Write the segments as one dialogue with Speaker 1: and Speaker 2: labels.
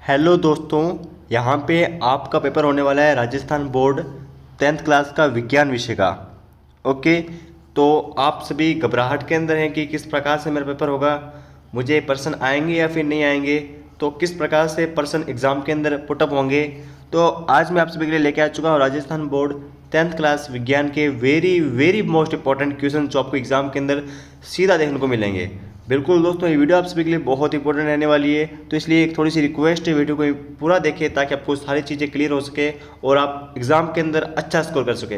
Speaker 1: Hello दोस्तों, यहाँ पे आपका पेपर होने वाला है राजस्थान बोर्ड 10th क्लास का विज्ञान विषय का। ओके, तो आप सभी घबराहट के अंदर हैं कि किस प्रकार से मेरा पेपर होगा, मुझे प्रश्न आएंगे या फिर नहीं आएंगे, तो किस प्रकार से प्रश्न एग्ज़ाम के अंदर पुटअप होंगे। तो आज मैं आप सभी के लिए लेके आ चुका हूँ राजस्थान बोर्ड 10th क्लास विज्ञान के very very most important question जो आपको एग्ज़ाम के अंदर सीधा देखने को मिलेंगे। बिल्कुल दोस्तों, ये वीडियो आप सभी के लिए बहुत इंपॉर्टेंट रहने वाली है, तो इसलिए एक थोड़ी सी रिक्वेस्ट है, वीडियो को पूरा देखें ताकि आपको सारी चीज़ें क्लियर हो सके और आप एग्ज़ाम के अंदर अच्छा स्कोर कर सके।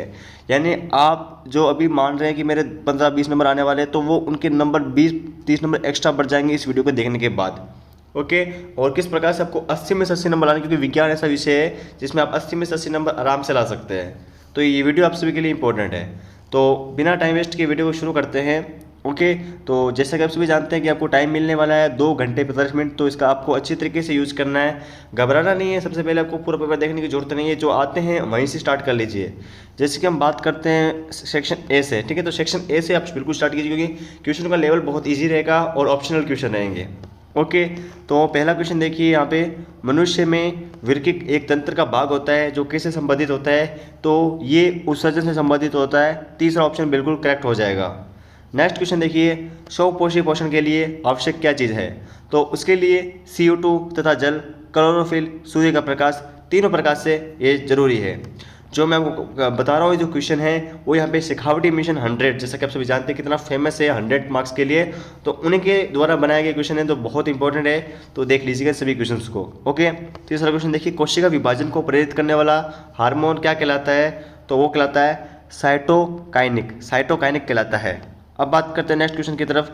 Speaker 1: यानी आप जो अभी मान रहे हैं कि मेरे 15-20 नंबर आने वाले हैं, तो वो उनके नंबर 20-30 नंबर एक्स्ट्रा बढ़ जाएंगे इस वीडियो को देखने के बाद। ओके, और किस प्रकार से आपको 80 में से 80 नंबर लाने, क्योंकि विज्ञान ऐसा विषय है जिसमें आप 80 में से 80 नंबर आराम से ला सकते हैं। तो ये वीडियो आप सभी के लिए इंपॉर्टेंट है। तो बिना टाइम वेस्ट के वीडियो को शुरू करते हैं। ओके, तो जैसा कि आप सभी जानते हैं कि आपको टाइम मिलने वाला है 2 घंटे 45 मिनट, तो इसका आपको अच्छी तरीके से यूज़ करना है। घबराना नहीं है, सबसे पहले आपको पूरा पेपर देखने की जरूरत नहीं है, जो आते हैं वहीं से स्टार्ट कर लीजिए। जैसे कि हम बात करते हैं सेक्शन ए से, ठीक है, तो सेक्शन ए से आप बिल्कुल स्टार्ट कीजिए, क्योंकि क्वेश्चन का लेवल बहुत ईजी रहेगा और ऑप्शनल क्वेश्चन रहेंगे। ओके, तो पहला क्वेश्चन देखिए यहाँ पे, मनुष्य में वृक्क एक तंत्र का भाग होता है जो किससे संबंधित होता है, तो ये उत्सर्जन से संबंधित होता है। तीसरा ऑप्शन बिल्कुल करेक्ट हो जाएगा। नेक्स्ट क्वेश्चन देखिए, स्वपोषी पोषण के लिए आवश्यक क्या चीज़ है, तो उसके लिए CO2 तथा जल, क्लोरोफिल, सूर्य का प्रकाश, तीनों प्रकाश से ये जरूरी है। जो मैं आपको बता रहा हूँ जो क्वेश्चन है वो यहाँ पे शेखावटी मिशन 100, जैसा कि आप सभी जानते हैं कितना फेमस है 100 मार्क्स के लिए, तो उन्हीं के द्वारा बनाया गया क्वेश्चन है, तो बहुत इंपॉर्टेंट है, तो देख लीजिएगा सभी क्वेश्चन को। ओके, तीसरा क्वेश्चन देखिए, कोशिका विभाजन को प्रेरित करने वाला हार्मोन क्या कहलाता है, तो वो कहलाता है साइटोकाइनिक, साइटोकाइनिक कहलाता है। अब बात करते हैं नेक्स्ट क्वेश्चन की तरफ।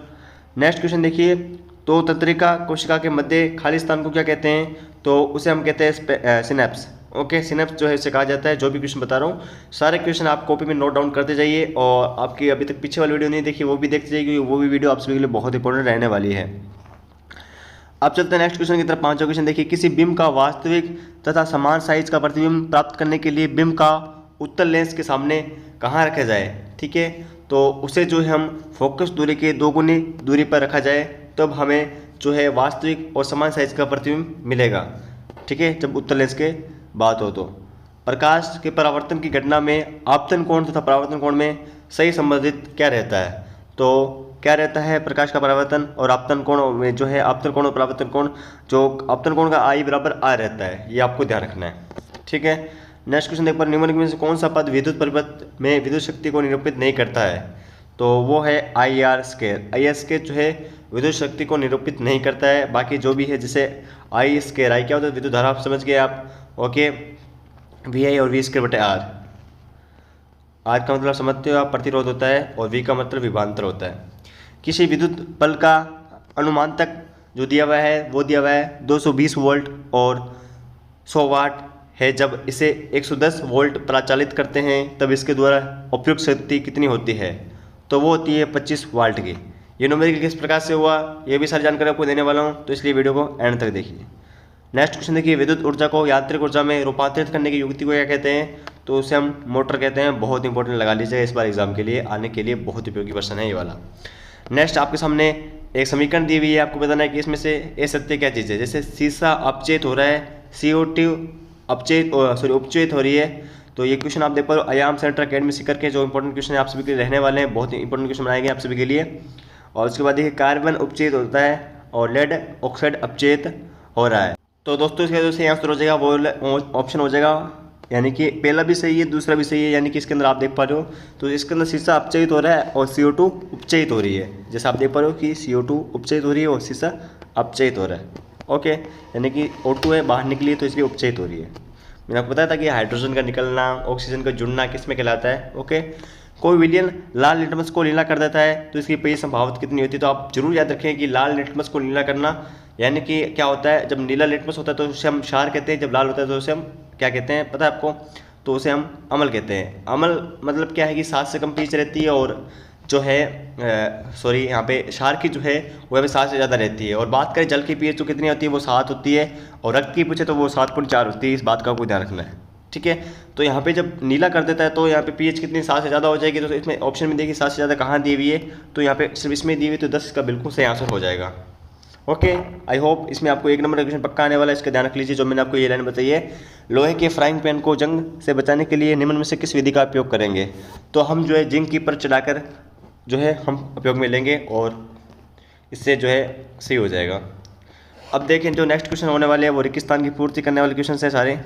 Speaker 1: नेक्स्ट क्वेश्चन देखिए, तो तंत्रिका कोशिका के मध्य खाली स्थान को क्या कहते हैं, तो उसे हम कहते हैं सिनेप्स। ओके, सिनेप्स जो है इसे कहा जाता है। जो भी क्वेश्चन बता रहा हूँ सारे क्वेश्चन आप कॉपी में नोट डाउन करते जाइए, और आपकी अभी तक पीछे वाली वीडियो नहीं देखी वो भी देखते जाइए, क्योंकि वो भी वीडियो आप सभी के लिए बहुत इंपॉर्टेंट रहने वाली है। अब चलते हैं नेक्स्ट क्वेश्चन की तरफ। 5वां क्वेश्चन देखिए, किसी बिंब का वास्तविक तथा समान साइज का प्रतिबिंब प्राप्त करने के लिए बिंब का उत्तल लेंस के सामने कहाँ रखा जाए, ठीक है, तो उसे जो है हम फोकस दूरी के 2 गुनी दूरी पर रखा जाए, तब हमें जो है वास्तविक और समान साइज का प्रतिबिंब मिलेगा, ठीक है, जब उत्तल लेंस के बात हो। तो प्रकाश के परावर्तन की घटना में आपतन कोण तथा परावर्तन कोण में सही संबंधित क्या रहता है, तो क्या रहता है प्रकाश का परावर्तन और आपतन कोण में जो है आपतन कोण और परावर्तन कोण, जो आपतन कोण का I बराबर R रहता है, ये आपको ध्यान रखना है, ठीक है। नेक्स्ट क्वेश्चन देख पर निम्नलिखित में से कौन सा पद विद्युत परिपथ में विद्युत शक्ति को निरूपित नहीं करता है, तो वो है IR स्क्वायर। IR स्क्वायर जो है विद्युत शक्ति को निरूपित नहीं करता है। बाकी जो भी है जैसे I स्क्वायर, I क्या होता है विद्युत धारा, आप समझ गए आप। ओके, VI और V स्क्वायर बटे R। R का मतलब समझते हो आप, प्रतिरोध होता है, और V का मतलब विभवांतर होता है। किसी विद्युत बल का अनुमानतक जो दिया हुआ है वो दिया हुआ है 220 वोल्ट और 100 वाट है। जब इसे 110 वोल्ट प्रचालित करते हैं तब इसके द्वारा उपयुक्त शक्ति कितनी होती है, तो वो होती है 25 वाट की। ये न्यूमेरिकल किस प्रकार से हुआ ये भी सारी जानकारी आपको देने वाला हूँ, तो इसलिए वीडियो को एंड तक देखिए। नेक्स्ट क्वेश्चन देखिए, विद्युत ऊर्जा को यांत्रिक ऊर्जा में रूपांतरित करने की युक्ति को क्या कहते हैं, तो उसे हम मोटर कहते हैं। बहुत इंपॉर्टेंट लगा लीजिएगा, इस बार एग्जाम के लिए आने के लिए बहुत उपयोगी प्रश्न है ये वाला। नेक्स्ट आपके सामने एक समीकरण दी हुई है, आपको बताना है कि इसमें से ए सत्य क्या चीज़ है। जैसे शीशा अपचेत हो रहा है, CO2 उपचेत हो रही है, तो ये क्वेश्चन आप देख पा रहे हो आयाम सेंटर अकेडमी से करके, जो इंपॉर्टेंट क्वेश्चन है आप सभी के लिए रहने वाले हैं, बहुत ही इंपॉर्टेंट क्वेश्चन बनाए गए आप सभी के लिए। और उसके बाद देखिए कार्बन उपचेत होता है और लेड ऑक्साइड अपचेत हो रहा है, तो दोस्तों इसका जो सही आंसर हो जाएगा वो ऑप्शन हो जाएगा, यानी कि पहला भी सही है दूसरा भी सही है, यानी कि इसके अंदर आप देख पा रहे हो, तो इसके अंदर शीशा अपचयित हो रहा है और CO2 उपचयित हो रही है। जैसा आप देख पा रहे हो कि CO2 उपचयित हो रही है और शीशा अपचयित हो रहा है। ओके, यानी कि O2 है बाहर निकली है तो इसलिए उपचयित हो रही है। मैंने आपको बताया था कि हाइड्रोजन का निकलना, ऑक्सीजन का जुड़ना किस में कहलाता है। ओके, कोई विलियन लाल लिटमस को नीला कर देता है तो इसकी पेय संभावना कितनी होती है, तो आप जरूर याद रखें कि लाल लिटमस को नीला करना, यानी कि क्या होता है, जब नीला लिटमस होता है तो उसे हम क्षार कहते हैं, जब लाल होता है तो उसे हम क्या कहते हैं पता है आपको, तो उसे हम अम्ल कहते हैं। अम्ल मतलब क्या है कि 7 से कम पीच रहती है, और जो है सॉरी यहाँ पे क्षार की जो है वो यहाँ पे 7 से ज़्यादा रहती है। और बात करें जल की पीएच तो कितनी होती है, वो 7 होती है, और रक्त की पूछे तो वो 7.4 होती है। इस बात का आपको ध्यान रखना है, ठीक है। तो यहाँ पे जब नीला कर देता है तो यहाँ पे पीएच कितनी 7 से ज़्यादा हो जाएगी, तो इसमें ऑप्शन में देखिए 7 से ज़्यादा कहाँ दी हुई है, तो यहाँ पे सिर्फ इसमें दी हुई, तो 10 का बिल्कुल सही आंसर हो जाएगा। ओके, आई होप इसमें आपको 1 नंबर का क्वेश्चन पक्का आने वाला है, इसका ध्यान रख लीजिए। जो मैंने आपको ये लाइन बताई है, लोहे के फ्राइंग पैन को जंग से बचाने के लिए निम्न में से किस विधि का उपयोग करेंगे? तो हम जो है जिंक की पर चढ़ाकर जो है हम उपयोग में लेंगे और इससे जो है सही हो जाएगा। अब देखें जो नेक्स्ट क्वेश्चन होने वाले हैं वो रेगिस्तान की पूर्ति करने वाले क्वेश्चन हैं सारे।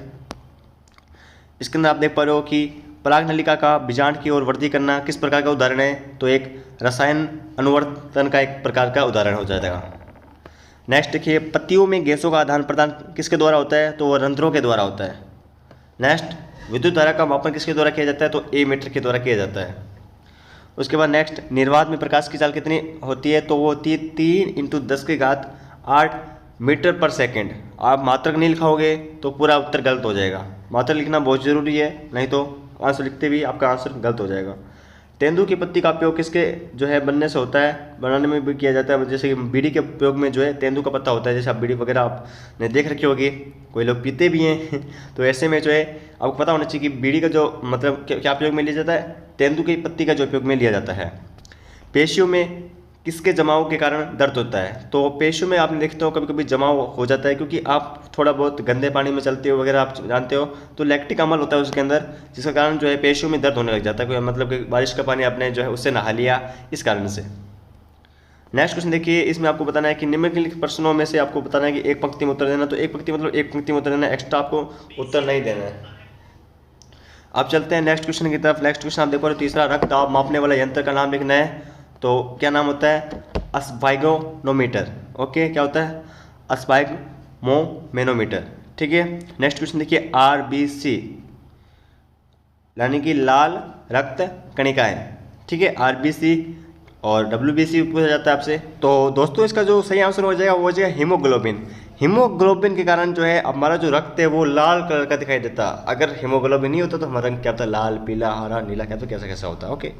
Speaker 1: इसके अंदर आप देख पा रहे हो कि पराग नलिका का बीजांड की ओर वृद्धि करना किस प्रकार का उदाहरण है? तो एक रसायन अनुवर्तन का एक प्रकार का उदाहरण हो जाएगा। नेक्स्ट देखिए, पत्तियों में गैसों का आदान प्रदान किसके द्वारा होता है? तो वो रंध्रों के द्वारा होता है। नेक्स्ट, विद्युत धारा का मापन किसके द्वारा किया जाता है? तो एमीटर के द्वारा किया जाता है। उसके बाद नेक्स्ट, निर्वात में प्रकाश की चाल कितनी होती है? तो वो होती है 3 × 10⁸ मीटर पर सेकेंड। आप मात्रक नहीं लिखाओगे तो पूरा उत्तर गलत हो जाएगा। मात्रक लिखना बहुत ज़रूरी है, नहीं तो आंसर लिखते भी आपका आंसर गलत हो जाएगा। तेंदू की पत्ती का उपयोग किसके जो है बनने से होता है? बनाने में भी किया जाता है। जैसे कि बीड़ी के उपयोग में जो है तेंदू का पत्ता होता है। जैसे आप बीड़ी वगैरह आपने देख रखी होगी, कोई लोग पीते भी हैं तो ऐसे में जो है आपको पता होना चाहिए कि बीड़ी का जो मतलब क्या उपयोग में लिया जाता है? तेंदू की पत्ती का जो उपयोग में लिया जाता है। पेशियों में किसके जमाव के कारण दर्द होता है? तो पेशियों में आपने देखते हो कभी कभी जमाव हो जाता है, क्योंकि आप थोड़ा बहुत गंदे पानी में चलते हो वगैरह, आप जानते हो, तो लैक्टिक अम्ल होता है उसके अंदर, जिसका कारण जो है पेशियों में दर्द होने लग जाता है। कोई मतलब कि बारिश का पानी आपने जो है उससे नहा लिया, इस कारण से। नेक्स्ट क्वेश्चन देखिए, इसमें आपको बताना है कि निम्नलिखित प्रश्नों में से आपको बताना है कि एक पंक्ति में उत्तर देना। तो एक पंक्ति मतलब एक पंक्ति में उत्तर देना, एक्स्ट्रा आपको उत्तर नहीं देना है। अब चलते हैं नेक्स्ट क्वेश्चन की तरफ। नेक्स्ट क्वेश्चन आप देखो, तीसरा, रक्तदाब मापने वाला यंत्र का नाम लिखना है। तो क्या नाम होता है? अस्फाइगोनोमीटर। ओके, क्या होता है? अस्फाइगोमेनोमीटर। ठीक है। नेक्स्ट क्वेश्चन देखिए, RBC यानी कि लाल रक्त कणिकाएं। ठीक है, RBC और WBC पूछा जाता है आपसे। तो दोस्तों इसका जो सही आंसर हो जाएगा वो हो जाएगा हीमोग्लोबिन। हीमोग्लोबिन के कारण जो है हमारा जो रक्त है वो लाल कलर का दिखाई देता। अगर हीमोग्लोबिन नहीं होता तो हमारा रंग क्या होता? लाल, पीला, हरा, नीला, क्या तो कैसा कैसा होता है। ओके,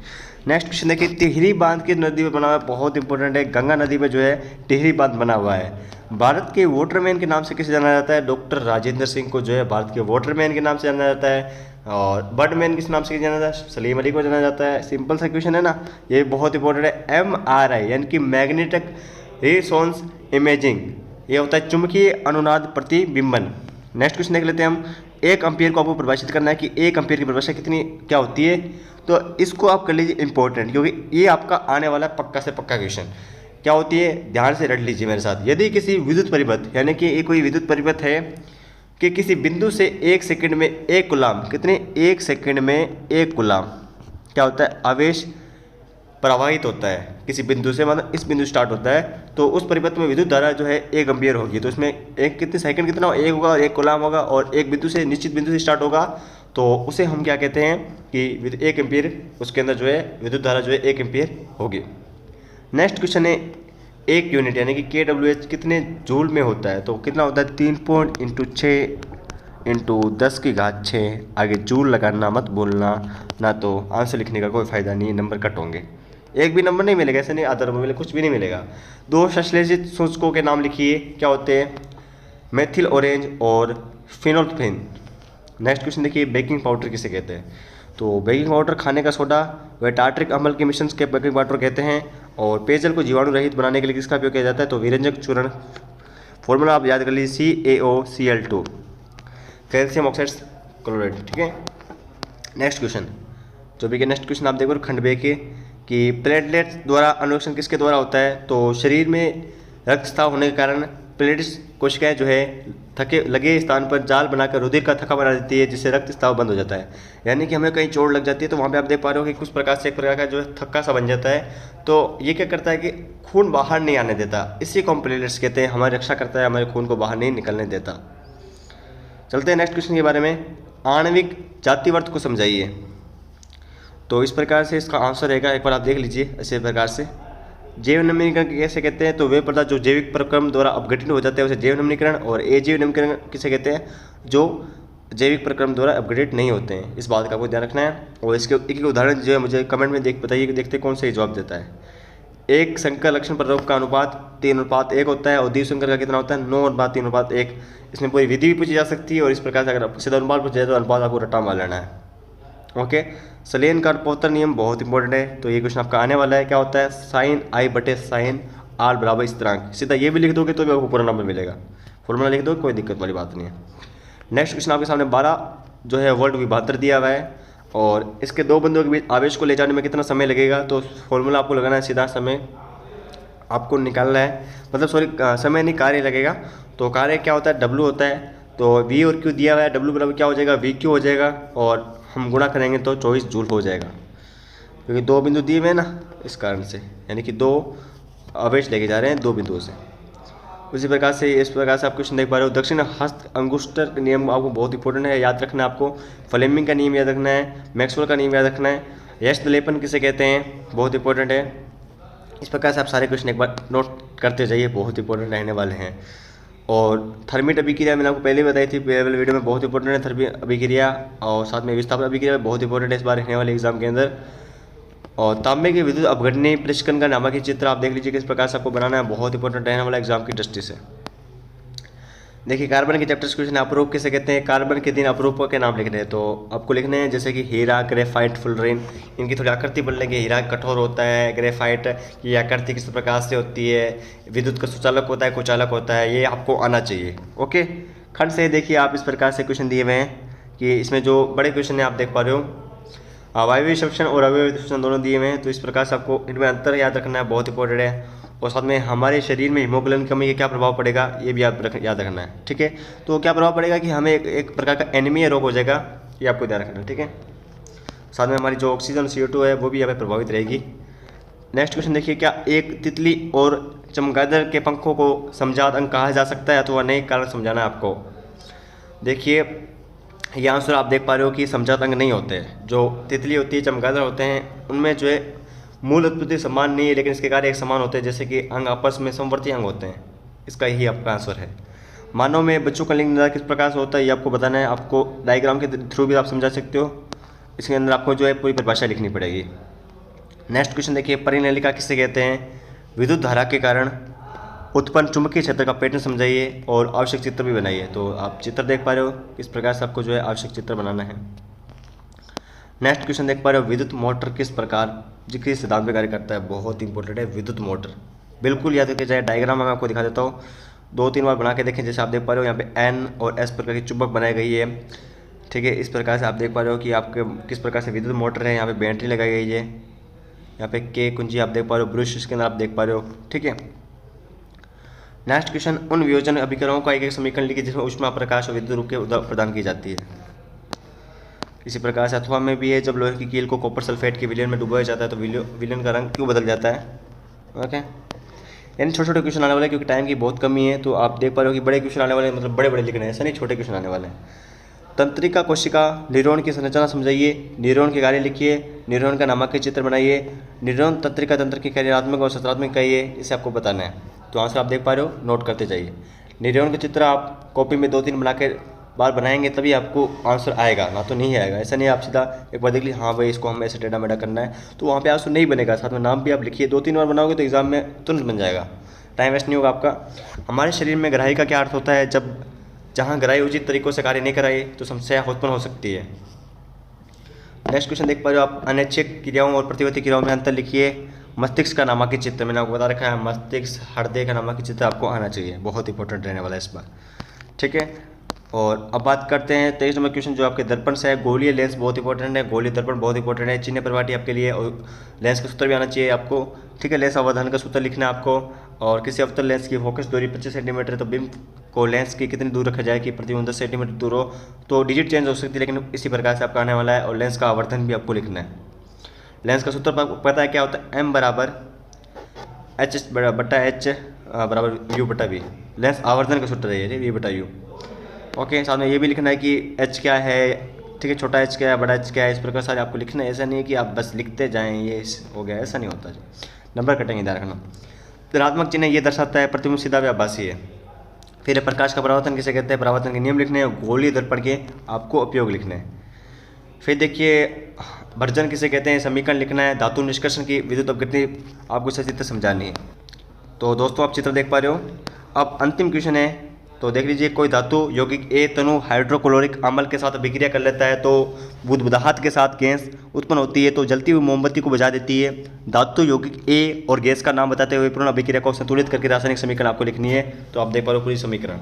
Speaker 1: नेक्स्ट क्वेश्चन देखिए, टिहरी बांध की नदी में बना हुआ है, बहुत इंपॉर्टेंट है। गंगा नदी में जो है टिहरी बांध बना हुआ है। भारत के वाटरमैन के नाम से किसे जाना जाता है? डॉक्टर राजेंद्र सिंह को जो है भारत के वाटरमैन के नाम से जाना जाता है। और बर्डमैन किस नाम से जाना जाता है? सलीम अली को जाना जाता है। सिंपल सा क्वेश्चन है ना, ये बहुत इंपॉर्टेंट है। MRI यानी कि मैग्नेटिक रेजोनेंस इमेजिंग, ये होता है चुंबकीय अनुनाद प्रतिबिंबन। नेक्स्ट क्वेश्चन देख लेते हैं हम। 1 एम्पीयर को आपको परिभाषित करना है कि 1 एम्पीयर की परिभाषा कितनी क्या होती है? तो इसको आप कर लीजिए इंपॉर्टेंट, क्योंकि ये आपका आने वाला पक्का से पक्का क्वेश्चन। क्या होती है? ध्यान से रट लीजिए मेरे साथ। यदि किसी विद्युत परिपथ यानी कि ये कोई विद्युत परिपथ है कि किसी बिंदु से 1 सेकंड में 1 कूलाम, कितने? 1 सेकंड में 1 कूलाम क्या होता है? आवेश प्रवाहित होता है किसी बिंदु से, मतलब इस बिंदु स्टार्ट होता है, तो उस परिपथ में विद्युत धारा जो है 1 एम्पीयर होगी। तो इसमें एक कितने सेकंड कितना 1 होगा और 1 कूलाम होगा, और एक बिंदु से निश्चित बिंदु से स्टार्ट होगा, तो उसे हम क्या कहते हैं कि 1 एम्पीयर, उसके अंदर जो है विद्युत धारा जो है 1 एम्पीयर होगी। नेक्स्ट क्वेश्चन है, 1 यूनिट यानी कि kWh कितने जूल में होता है? तो कितना होता है? 3 पॉइंट इंटू 6 इंटू 10⁶। आगे जूल लगाना मत बोलना, ना तो आंसर लिखने का कोई फ़ायदा नहीं, नंबर कट होंगे। एक भी नंबर नहीं मिलेगा, ऐसे नहीं आधा नंबर मिलेगा, कुछ भी नहीं मिलेगा। 2 संश्लेषित सूचकों के नाम लिखिए, क्या होते हैं? मेथिल ऑरेंज और फिनोल्फिन। नेक्स्ट क्वेश्चन देखिए, बेकिंग पाउडर किसे कहते हैं? तो बेकिंग पाउडर खाने का सोडा व टार्ट्रिक अम्ल के मिश्रण के बेकिंग पाउडर कहते हैं। और पेयजल को जीवाणु रहित बनाने के लिए किसका उपयोग किया जाता है? तो विरंजक चूर्ण। फॉर्मूला आप याद कर लीजिए, CaOCl2, कैल्शियम ऑक्साइड क्लोराइड। ठीक है। नेक्स्ट क्वेश्चन जो भी, नेक्स्ट क्वेश्चन आप देखो खंड बे के कि प्लेटलेट्स द्वारा अनुरक्षण किसके द्वारा होता है? तो शरीर में रक्तस्राव होने के कारण प्लेटलेट्स कोशिकाएं जो है थके लगे स्थान पर जाल बनाकर रुधिर का थक्का बना देती है, जिससे रक्तस्राव बंद हो जाता है। यानी कि हमें कहीं चोट लग जाती है तो वहाँ पे आप देख पा रहे हो कि कुछ प्रकार से एक प्रकार का जो है थक्का सा बन जाता है। तो ये क्या करता है कि खून बाहर नहीं आने देता, इसी को हम प्लेटलेट्स कहते हैं। हमारी रक्षा करता है, हमारे खून को बाहर नहीं निकलने देता। चलते हैं नेक्स्ट क्वेश्चन के बारे में। आणविक जातिवर्त को समझाइए। तो इस प्रकार से इसका आंसर रहेगा, एक बार आप देख लीजिए इसी प्रकार से। जैव नवीनीकरण कैसे कहते हैं? तो वे पदार्थ जो जैविक प्रक्रम द्वारा अपघटित हो जाते हैं उसे जैव नवीनीकरण, और अजैव नवीनीकरण किसे कहते हैं? जो जैविक प्रक्रम द्वारा अपघटित नहीं होते हैं। इस बात का आपको ध्यान रखना है। और इसके एक उदाहरण जो है मुझे कमेंट में बताइए कि देखते कौन सही जवाब देता है। एक संकर लक्षण प्ररोप का अनुपात 3:1 होता है, और द्विसंकर का कितना होता है? 9:3:1। इसमें पूरी विधि भी पूछी जा सकती है, और इस प्रकार से अगर सीधा अनुपात पूछा जाए तो अनुपात आपको रट्टा मार लेना है। ओके, सलेन का अपोत्तर नियम बहुत इंपॉर्टेंट है, तो ये क्वेश्चन आपका आने वाला है। क्या होता है? sin I/sin आर बराबर स्थिरांक, सीधा ये भी लिख दोगे तो भी आपको पूरा नंबर मिलेगा। फॉर्मूला लिख दो, कोई दिक्कत वाली बात नहीं है। नेक्स्ट क्वेश्चन आपके सामने 12 जो है वोल्ट विभवांतर दिया हुआ है और इसके दो बिंदुओं के बीच आवेश को ले जाने में कितना समय लगेगा, तो फॉर्मूला आपको लगाना है, सीधा समय आपको निकालना है, मतलब सॉरी समय नहीं, कार्य लगेगा। तो कार्य क्या होता है, W होता है, तो V और Q दिया हुआ है, W बराबर क्या हो जाएगा, VQ हो जाएगा और हम गुणा करेंगे तो 24 जूल हो जाएगा, क्योंकि दो बिंदु दिए हुए हैं ना, इस कारण से, यानी कि दो आवेश लेके जा रहे हैं दो बिंदुओं से। उसी प्रकार से इस प्रकार से आप क्वेश्चन देख पा रहे हो। दक्षिण हस्त अंगुष्टर का नियम आपको बहुत इंपॉर्टेंट है, याद रखना है आपको। फ्लेमिंग का नियम याद रखना है, मैक्सवेल का नियम याद रखना है, यश लेपन किसे कहते हैं, बहुत इंपॉर्टेंट है। इस प्रकार से आप सारे क्वेश्चन एक बार नोट करते जाइए, बहुत इंपॉर्टेंट रहने वाले हैं। और थर्मिट अभिक्रिया मैंने आपको पहले बताई थी पहले वाले वीडियो में, बहुत इंपॉर्टेंट है थर्मिट अभिक्रिया, और साथ में विस्थापन अभिक्रिया बहुत इंपॉर्टेंट है इस बार रहने वाले एग्जाम के अंदर। और तांबे के विद्युत अपघटनी परिष्करण का नामक चित्र आप देख लीजिए किस प्रकार से आपको बनाना है, बहुत इंपॉर्टेंट रहने वाला एग्जाम की दृष्टि से। देखिए कार्बन के चैप्टर्स क्वेश्चन अपरूप किसे कहते हैं, कार्बन के 3 अपरूपों के नाम लिखने हैं, तो आपको लिखने हैं जैसे कि हीरा, ग्रेफाइट, फुलरेन। इनकी थोड़ी आकृति बोल लेंगे, हीरा कठोर होता है, ग्रेफाइट की आकृति किस प्रकार से होती है, विद्युत का सुचालक होता है, कुचालक होता है, ये आपको आना चाहिए। ओके, खंड से देखिए आप इस प्रकार से क्वेश्चन दिए हुए हैं कि इसमें जो बड़े क्वेश्चन है आप देख पा रहे हो, वायवीय शोषण और अवयवीय शोषण दोनों दिए हुए हैं, तो इस प्रकार से आपको इनमें अंतर याद रखना है, बहुत इंपॉर्टेंट है। और साथ में हमारे शरीर में हीमोग्लोबिन की कमी का क्या प्रभाव पड़ेगा, ये भी याद रखना है, ठीक है। तो क्या प्रभाव पड़ेगा कि हमें एक प्रकार का एनीमिया रोग हो जाएगा, ये आपको ध्यान रखना है, ठीक है। साथ में हमारी जो ऑक्सीजन CO2 है वो भी यहाँ पे प्रभावित रहेगी। नेक्स्ट क्वेश्चन देखिए, क्या एक तितली और चमगादड़ के पंखों को समजात अंग कहा जा सकता है अथवा नहीं, कारण समझाना है आपको। देखिए ये आंसर आप देख पा रहे हो कि समजात अंग नहीं होते हैं, जो तितली होती है, चमगादड़ होते हैं, उनमें जो है मूल उत्पत्ति समान नहीं है, लेकिन इसके कार्य एक समान होते हैं, जैसे कि अंग आपस में समवर्ती अंग होते हैं। इसका यही आपका आंसर है। मानव में बच्चों का लिंग निर्धारण किस प्रकार से होता है, ये आपको बताना है, आपको डायग्राम के थ्रू भी आप समझा सकते हो, इसके अंदर आपको जो है पूरी परिभाषा लिखनी पड़ेगी। नेक्स्ट क्वेश्चन देखिए, परिनलिका किसे कहते हैं, विद्युत धारा के कारण उत्पन्न चुंबकीय क्षेत्र का पैटर्न समझाइए और आवश्यक चित्र भी बनाइए। तो आप चित्र देख पा रहे हो, इस प्रकार से आपको जो है आवश्यक चित्र बनाना है। नेक्स्ट क्वेश्चन देख पा रहे हो, विद्युत मोटर किस प्रकार जिक्र सिद्धांत पे कार्य करता है, बहुत इंपॉर्टेंट है विद्युत मोटर, बिल्कुल याद करके जाए। डायग्राम मैं आपको दिखा देता हूँ, 2-3 बार बना के देखें। जैसे आप देख पा रहे हो यहाँ पे N और S प्रकार की चुंबक बनाई गई है, ठीक है। इस प्रकार से आप देख पा रहे हो कि आपके किस प्रकार से विद्युत मोटर है, यहाँ पे बैटरी लगाई गई है, यहाँ पे K कुंजी आप देख पा रहे हो, ब्रश इसके अंदर आप देख पा रहे हो, ठीक है। नेक्स्ट क्वेश्चन, उन वियोजन अभिकरणों का एक समीकरण लिखिए जिसमें ऊष्मा, प्रकाश और विद्युत रूप के प्रदान की जाती है। इसी प्रकार से अथवा में भी है, जब लोहे की कील को कॉपर सल्फेट के विलयन में डुबाया जाता है तो विलयन का रंग क्यों बदल जाता है। ओके, यानी छोटे छोटे क्वेश्चन आने वाले हैं, क्योंकि टाइम की बहुत कमी है, तो आप देख पा रहे हो कि बड़े क्वेश्चन आने वाले हैं, मतलब बड़े बड़े लिखने हैं, ऐसा नहीं छोटे क्वेश्चन आने वाले हैं। तंत्रिका कोशिका न्यूरॉन की संरचना समझाइए, न्यूरॉन के कार्य लिखिए, न्यूरॉन का नामक चित्र बनाइए, न्यूरॉन तंत्रिका तंत्र की कार्यात्मक और सकारात्मक कहिए, इसे आपको बताना है। तो आंसर आप देख पा रहे हो, नोट करते जाइए। न्यूरॉन का चित्र आप कॉपी में 2-3 बना के बार बनाएंगे तभी आपको आंसर आएगा, ना तो नहीं आएगा। ऐसा नहीं आप सीधा एक बार देख ली, हाँ भाई इसको हमें ऐसे टेढ़ा मेढ़ा करना है, तो वहाँ पे आंसर नहीं बनेगा। साथ में नाम भी आप लिखिए, 2-3 बार बनाओगे तो एग्जाम में तुरंत बन जाएगा, टाइम वेस्ट नहीं होगा आपका। हमारे शरीर में ग्राही का क्या अर्थ होता है, जब जहाँ ग्राही उचित तरीकों से कार्य नहीं कराए तो समस्या उत्पन्न हो सकती है। नेक्स्ट क्वेश्चन देख पा रहे हो आप, अनैच्छिक क्रियाओं और प्रतिवर्ती क्रियाओं में अंतर लिखिए। मस्तिष्क का नामक चित्र मैंने आपको बता रखा है, मस्तिष्क हृदय का नामक चित्र आपको आना चाहिए, बहुत इंपॉर्टेंट रहने वाला है इस बार, ठीक है। और अब बात करते हैं 23 नंबर क्वेश्चन जो आपके दर्पण से है। गोलीय लेंस बहुत इंपॉर्टेंट है, गोलीय दर्पण बहुत इंपॉर्टेंट है, चिन्ह परिपाटी आपके लिए, और लेंस का सूत्र भी आना चाहिए आपको, ठीक है। लेंस अवधान का सूत्र लिखना है आपको। और किसी अवतल लेंस की फोकस दूरी 25 सेंटीमीटर है, तो बिंब को लेंस की कितनी दूर रखा जाए कि प्रतिबिंब 10 सेंटीमीटर दूर हो, तो डिजिट चेंज हो सकती है, लेकिन इसी प्रकार से आपका आने वाला है। और लेंस का आवर्धन भी आपको लिखना है। लेंस का सूत्र पता है क्या होता है, M बराबर H बटा H बराबर U बटा V, लेंस आवर्धन का सूत्र है ये V बटा U। ओके, साथ में ये भी लिखना है कि H क्या है, ठीक है, छोटा H क्या है, बड़ा H क्या है, इस प्रकार सारे आपको लिखना है। ऐसा नहीं है कि आप बस लिखते जाएं ये हो गया, ऐसा नहीं होता, नंबर कटेंगे, ध्यान रखना। ऋणात्मक चिन्ह ये दर्शाता है प्रतिबिंब सीधा व आभासी है। फिर प्रकाश का परावर्तन किसे कहते हैं, परावर्तन के नियम लिखने हैं, गोलीय दर्पण के आपको उपयोग लिखने हैं। फिर देखिए भर्जन किसे कहते हैं, समीकरण लिखना है। धातु निष्कर्षण की विद्युत अपघटनी आपको सचित्र समझानी है। तो दोस्तों आप चित्र देख पा रहे हो। अब अंतिम क्वेश्चन है तो देख लीजिए, कोई धातु यौगिक ए तनु हाइड्रोक्लोरिक अम्ल के साथ अभिक्रिया कर लेता है तो बुदबुदाहट के साथ गैस उत्पन्न होती है, तो जलती हुई मोमबत्ती को बुझा देती है। धातु यौगिक ए और गैस का नाम बताते हुए पूर्ण अभिक्रिया को संतुलित करके रासायनिक समीकरण आपको लिखनी है। तो आप देख पा रहे हो पूरी समीकरण।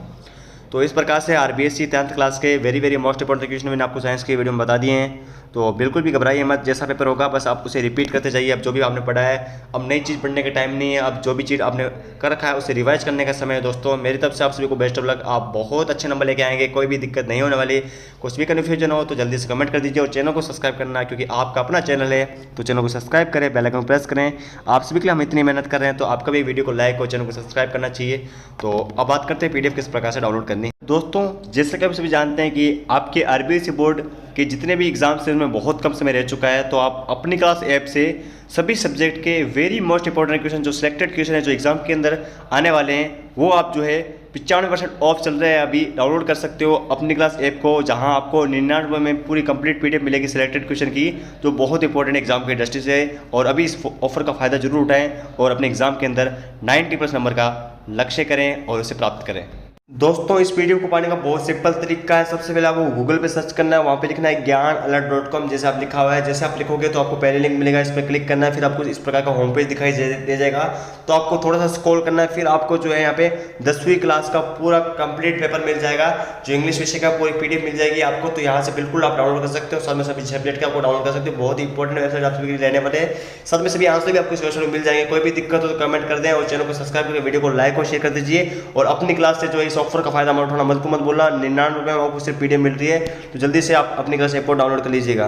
Speaker 1: तो इस प्रकार से आरबीएससी 10th क्लास के वेरी मोस्ट इंपॉर्टेंट क्वेश्चन मैंने आपको साइंस के वीडियो में बता दिए हैं। तो बिल्कुल भी घबराइए मत, जैसा पेपर होगा बस आप उसे रिपीट करते जाइए। अब जो भी आपने पढ़ा है, अब नई चीज़ पढ़ने का टाइम नहीं है, अब जो भी चीज़ आपने कर रखा है उसे रिवाइज करने का समय है। दोस्तों मेरी तरफ से आप सभी को बेस्ट ऑफ लक, आप बहुत अच्छे नंबर लेके आएंगे, कोई भी दिक्कत नहीं होने वाली। कुछ भी कन्फ्यूजन हो तो जल्दी से कमेंट कर दीजिए और चैनल को सब्सक्राइब करना, क्योंकि आपका अपना चैनल है तो चैनल को सब्सक्राइब करें, बेल आइकन प्रेस करें। आप सभी के लिए हम इतनी मेहनत कर रहे हैं तो आपका भी वीडियो को लाइक और चैनल को सब्सक्राइब करना चाहिए। तो अब बात करते हैं पीडीएफ किस प्रकार से डाउनलोड करनी। दोस्तों जैसे कि आप सभी जानते हैं कि आपके आरबीएससी बोर्ड के जितने भी एग्जाम्स हैं उनमें बहुत कम समय रह चुका है, तो आप अपनी क्लास ऐप से सभी सब्जेक्ट के वेरी मोस्ट इंपॉर्टेंट क्वेश्चन, जो सिलेक्टेड क्वेश्चन है जो एग्जाम के अंदर आने वाले हैं, वो आप जो है 95% ऑफ चल रहा है अभी, डाउनलोड कर सकते हो अपनी क्लास ऐप को, जहां आपको 99 में पूरी कंप्लीट पीडीएफ मिलेगी सिलेक्टेड क्वेश्चन की, जो बहुत इंपॉर्टेंट एग्जाम की दृष्टि से है। और अभी इस ऑफर का फायदा जरूर उठाएं और अपने एग्जाम के अंदर 90% नंबर का लक्ष्य करें और उसे प्राप्त करें। दोस्तों इस पीडीएफ को पाने का बहुत सिंपल तरीका है। सबसे पहले आपको गूगल पे सर्च करना है, वहाँ पे लिखना है ज्ञानalert.com, जैसे आप लिखा हुआ है। जैसे आप लिखोगे तो आपको पहले लिंक मिलेगा, इस पर क्लिक करना है, फिर आपको इस प्रकार का होम पेज दिखाई दे जाएगा। तो आपको थोड़ा सा स्क्रॉल करना है, फिर आपको जो है यहाँ पे 10वीं क्लास का पूरा कंप्लीट पेपर मिल जाएगा, जो इंग्लिश विषय का पूरी पीडीएफ मिल जाएगी आपको। तो यहाँ से बिल्कुल आप डाउनलोड कर सकते हो, साथ में सभी सब्जेक्ट का आपको डाउनलोड कर सकते हो। बहुत ही इंपॉर्टेंट वेबसाइट आप सभी रहने वाले हैं, साथ में सभी आंसर भी आपको इस वेबसाइट में मिल जाएंगे। कोई भी दिक्कत हो तो कमेंट कर दें और चैनल को सब्सक्राइब करके वीडियो को लाइक और शेयर कर दीजिए। और अपनी क्लास से जो है इस ऑफर का फायदा मत बोलना, 99 रुपये में आपको सिर्फ पीडीएफ मिल रही है। तो जल्दी से आप अपनी क्लास ऐप को डाउनलोड कर लीजिएगा।